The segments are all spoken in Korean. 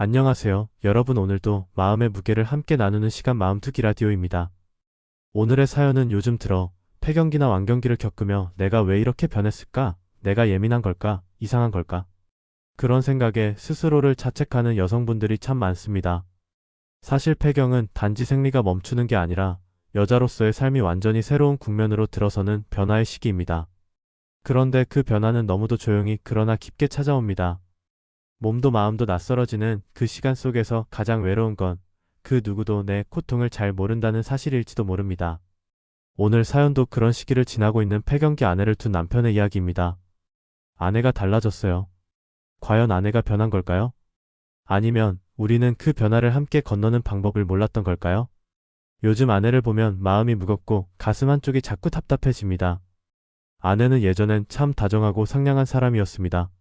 안녕하세요. 여러분 오늘도 마음의 무게를 함께 나누는 시간 마음투기 라디오입니다. 오늘의 사연은 요즘 들어 폐경기나 완경기를 겪으며 내가 왜 이렇게 변했을까? 내가 예민한 걸까? 이상한 걸까? 그런 생각에 스스로를 자책하는 여성분들이 참 많습니다. 사실 폐경은 단지 생리가 멈추는 게 아니라 여자로서의 삶이 완전히 새로운 국면으로 들어서는 변화의 시기입니다. 그런데 그 변화는 너무도 조용히 그러나 깊게 찾아옵니다. 몸도 마음도 낯설어지는 그 시간 속에서 가장 외로운 건 그 누구도 내 고통을 잘 모른다는 사실일지도 모릅니다. 오늘 사연도 그런 시기를 지나고 있는 폐경기 아내를 둔 남편의 이야기입니다. 아내가 달라졌어요. 과연 아내가 변한 걸까요? 아니면 우리는 그 변화를 함께 건너는 방법을 몰랐던 걸까요? 요즘 아내를 보면 마음이 무겁고 가슴 한쪽이 자꾸 답답해집니다. 아내는 예전엔 참 다정하고 상냥한 사람이었습니다.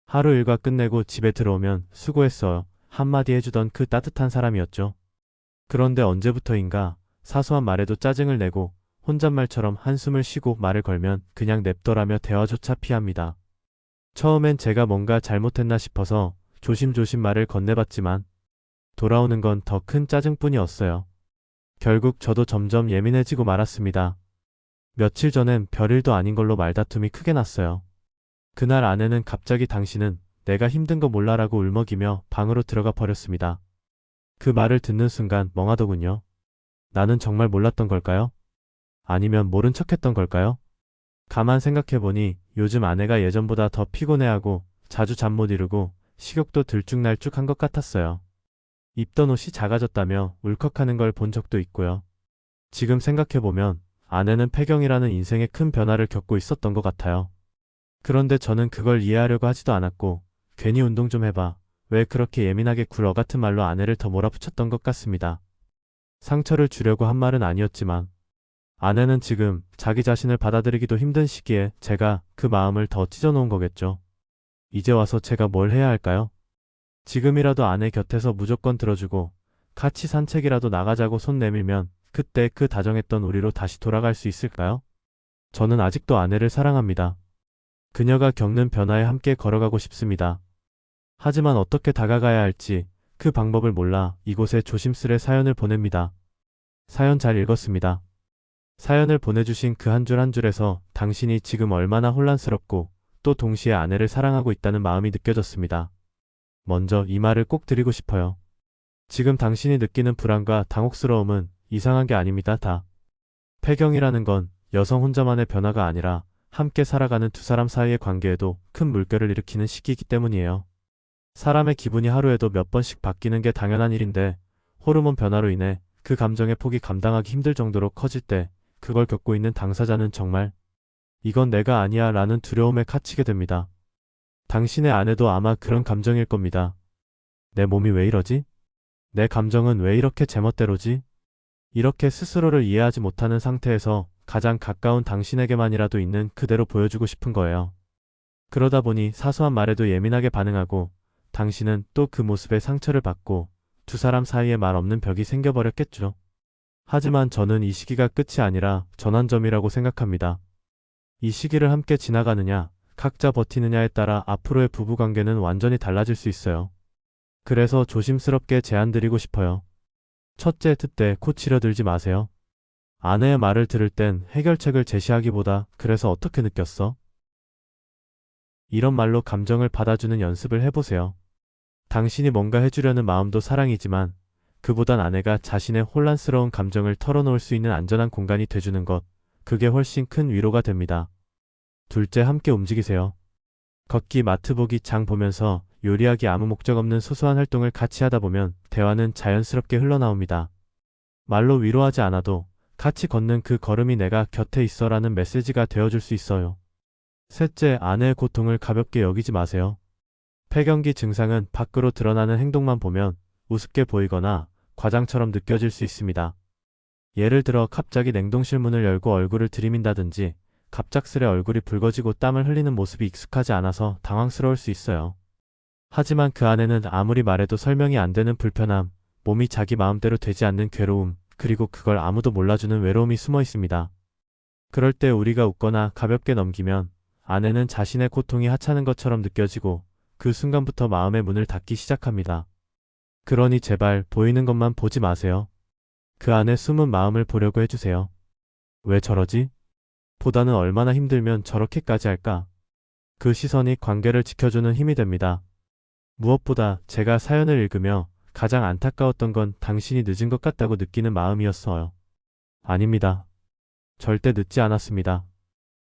하루 일과 끝내고 집에 들어오면 수고했어요. 한마디 해주던 그 따뜻한 사람이었죠. 그런데 언제부터인가 사소한 말에도 짜증을 내고 혼잣말처럼 한숨을 쉬고 말을 걸면 그냥 냅둬라며 대화조차 피합니다. 처음엔 제가 뭔가 잘못했나 싶어서 조심조심 말을 건네봤지만 돌아오는 건 더 큰 짜증뿐이었어요. 결국 저도 점점 예민해지고 말았습니다. 며칠 전엔 별일도 아닌 걸로 말다툼이 크게 났어요. 그날 아내는 갑자기 당신은 내가 힘든 거 몰라라고 울먹이며 방으로 들어가 버렸습니다. 그 말을 듣는 순간 멍하더군요. 나는 정말 몰랐던 걸까요? 아니면 모른 척했던 걸까요? 가만 생각해보니 요즘 아내가 예전보다 더 피곤해하고 자주 잠 못 이루고 식욕도 들쭉날쭉한 것 같았어요. 입던 옷이 작아졌다며 울컥하는 걸 본 적도 있고요. 지금 생각해보면 아내는 폐경이라는 인생의 큰 변화를 겪고 있었던 것 같아요. 그런데 저는 그걸 이해하려고 하지도 않았고 괜히 운동 좀 해봐. 왜 그렇게 예민하게 굴어 같은 말로 아내를 더 몰아붙였던 것 같습니다. 상처를 주려고 한 말은 아니었지만 아내는 지금 자기 자신을 받아들이기도 힘든 시기에 제가 그 마음을 더 찢어놓은 거겠죠. 이제 와서 제가 뭘 해야 할까요? 지금이라도 아내 곁에서 무조건 들어주고 같이 산책이라도 나가자고 손 내밀면 그때 그 다정했던 우리로 다시 돌아갈 수 있을까요? 저는 아직도 아내를 사랑합니다. 그녀가 겪는 변화에 함께 걸어가고 싶습니다. 하지만 어떻게 다가가야 할지 그 방법을 몰라 이곳에 조심스레 사연을 보냅니다. 사연 잘 읽었습니다. 사연을 보내주신 그 한 줄 한 줄에서 당신이 지금 얼마나 혼란스럽고 또 동시에 아내를 사랑하고 있다는 마음이 느껴졌습니다. 먼저 이 말을 꼭 드리고 싶어요. 지금 당신이 느끼는 불안과 당혹스러움은 이상한 게 아닙니다. 다. 폐경이라는 건 여성 혼자만의 변화가 아니라 함께 살아가는 두 사람 사이의 관계에도 큰 물결을 일으키는 시기이기 때문이에요. 사람의 기분이 하루에도 몇 번씩 바뀌는 게 당연한 일인데 호르몬 변화로 인해 그 감정의 폭이 감당하기 힘들 정도로 커질 때 그걸 겪고 있는 당사자는 정말 이건 내가 아니야 라는 두려움에 갇히게 됩니다. 당신의 아내도 아마 그런 감정일 겁니다. 내 몸이 왜 이러지? 내 감정은 왜 이렇게 제멋대로지? 이렇게 스스로를 이해하지 못하는 상태에서 가장 가까운 당신에게만이라도 있는 그대로 보여주고 싶은 거예요. 그러다 보니 사소한 말에도 예민하게 반응하고 당신은 또 그 모습에 상처를 받고 두 사람 사이에 말 없는 벽이 생겨버렸겠죠. 하지만 저는 이 시기가 끝이 아니라 전환점이라고 생각합니다. 이 시기를 함께 지나가느냐, 각자 버티느냐에 따라 앞으로의 부부관계는 완전히 달라질 수 있어요. 그래서 조심스럽게 제안드리고 싶어요. 첫째, 뜯대 코 치려들지 마세요. 아내의 말을 들을 땐 해결책을 제시하기보다 그래서 어떻게 느꼈어? 이런 말로 감정을 받아주는 연습을 해보세요. 당신이 뭔가 해주려는 마음도 사랑이지만 그보단 아내가 자신의 혼란스러운 감정을 털어놓을 수 있는 안전한 공간이 돼주는 것, 그게 훨씬 큰 위로가 됩니다. 둘째, 함께 움직이세요. 걷기, 마트 보기, 장 보면서 요리하기, 아무 목적 없는 소소한 활동을 같이 하다 보면 대화는 자연스럽게 흘러나옵니다. 말로 위로하지 않아도 같이 걷는 그 걸음이 내가 곁에 있어라는 메시지가 되어줄 수 있어요. 셋째, 아내의 고통을 가볍게 여기지 마세요. 폐경기 증상은 밖으로 드러나는 행동만 보면 우습게 보이거나 과장처럼 느껴질 수 있습니다. 예를 들어 갑자기 냉동실 문을 열고 얼굴을 들이민다든지 갑작스레 얼굴이 붉어지고 땀을 흘리는 모습이 익숙하지 않아서 당황스러울 수 있어요. 하지만 그 안에는 아무리 말해도 설명이 안 되는 불편함, 몸이 자기 마음대로 되지 않는 괴로움, 그리고 그걸 아무도 몰라주는 외로움이 숨어 있습니다. 그럴 때 우리가 웃거나 가볍게 넘기면 아내는 자신의 고통이 하찮은 것처럼 느껴지고 그 순간부터 마음의 문을 닫기 시작합니다. 그러니 제발 보이는 것만 보지 마세요. 그 안에 숨은 마음을 보려고 해주세요. 왜 저러지? 보다는 얼마나 힘들면 저렇게까지 할까? 그 시선이 관계를 지켜주는 힘이 됩니다. 무엇보다 제가 사연을 읽으며 가장 안타까웠던 건 당신이 늦은 것 같다고 느끼는 마음이었어요. 아닙니다. 절대 늦지 않았습니다.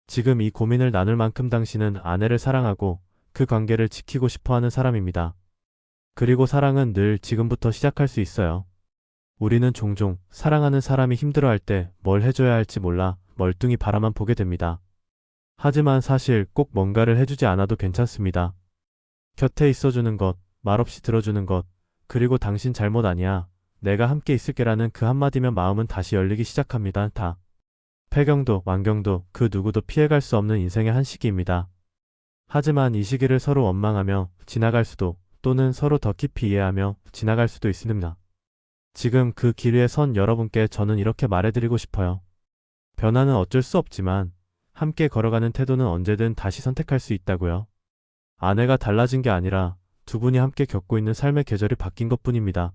지금 이 고민을 나눌 만큼 당신은 아내를 사랑하고 그 관계를 지키고 싶어 하는 사람입니다. 그리고 사랑은 늘 지금부터 시작할 수 있어요. 우리는 종종 사랑하는 사람이 힘들어할 때 뭘 해줘야 할지 몰라 멀뚱히 바라만 보게 됩니다. 하지만 사실 꼭 뭔가를 해주지 않아도 괜찮습니다. 곁에 있어주는 것, 말없이 들어주는 것, 그리고 당신 잘못 아니야. 내가 함께 있을게라는 그 한마디면 마음은 다시 열리기 시작합니다. 다. 폐경도, 완경도 그 누구도 피해갈 수 없는 인생의 한 시기입니다. 하지만 이 시기를 서로 원망하며 지나갈 수도 또는 서로 더 깊이 이해하며 지나갈 수도 있습니다. 지금 그 길 위에 선 여러분께 저는 이렇게 말해드리고 싶어요. 변화는 어쩔 수 없지만 함께 걸어가는 태도는 언제든 다시 선택할 수 있다고요. 아내가 달라진 게 아니라 두 분이 함께 겪고 있는 삶의 계절이 바뀐 것뿐입니다.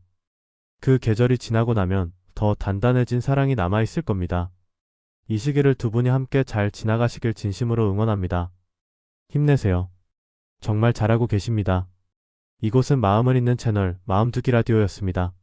그 계절이 지나고 나면 더 단단해진 사랑이 남아있을 겁니다. 이 시기를 두 분이 함께 잘 지나가시길 진심으로 응원합니다. 힘내세요. 정말 잘하고 계십니다. 이곳은 마음을 읽는 채널 마음두기 라디오였습니다.